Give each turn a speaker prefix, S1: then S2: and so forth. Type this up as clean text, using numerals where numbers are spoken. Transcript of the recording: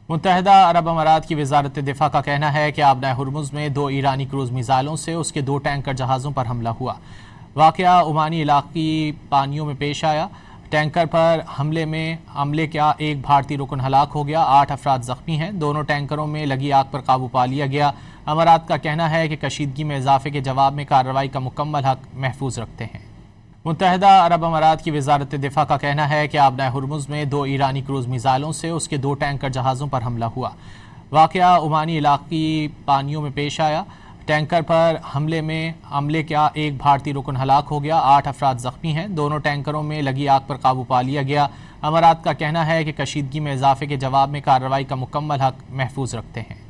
S1: متحدہ عرب امارات کی وزارت دفاع کا کہنا ہے کہ آبنۂ ہرمز میں 2 ایرانی کروز میزائلوں سے اس کے 2 ٹینکر جہازوں پر حملہ ہوا۔ واقعہ عمانی علاقائی پانیوں میں پیش آیا۔ ٹینکر پر حملے میں عملے کا ایک بھارتی رکن ہلاک ہو گیا، 8 افراد زخمی ہیں۔ دونوں ٹینکروں میں لگی آگ پر قابو پا لیا گیا۔ امارات کا کہنا ہے کہ کشیدگی میں اضافے کے جواب میں کارروائی کا مکمل حق محفوظ رکھتے ہیں۔ متحدہ عرب امارات کی وزارت دفاع کا کہنا ہے کہ آبنۂ ہرمز میں 2 ایرانی کروز میزائلوں سے اس کے 2 ٹینکر جہازوں پر حملہ ہوا۔ واقعہ عمانی علاقائی پانیوں میں پیش آیا۔ ٹینکر پر حملے میں عملے کا ایک بھارتی رکن ہلاک ہو گیا، 8 افراد زخمی ہیں۔ دونوں ٹینکروں میں لگی آگ پر قابو پا لیا گیا۔ امارات کا کہنا ہے کہ کشیدگی میں اضافے کے جواب میں کارروائی کا مکمل حق محفوظ رکھتے ہیں۔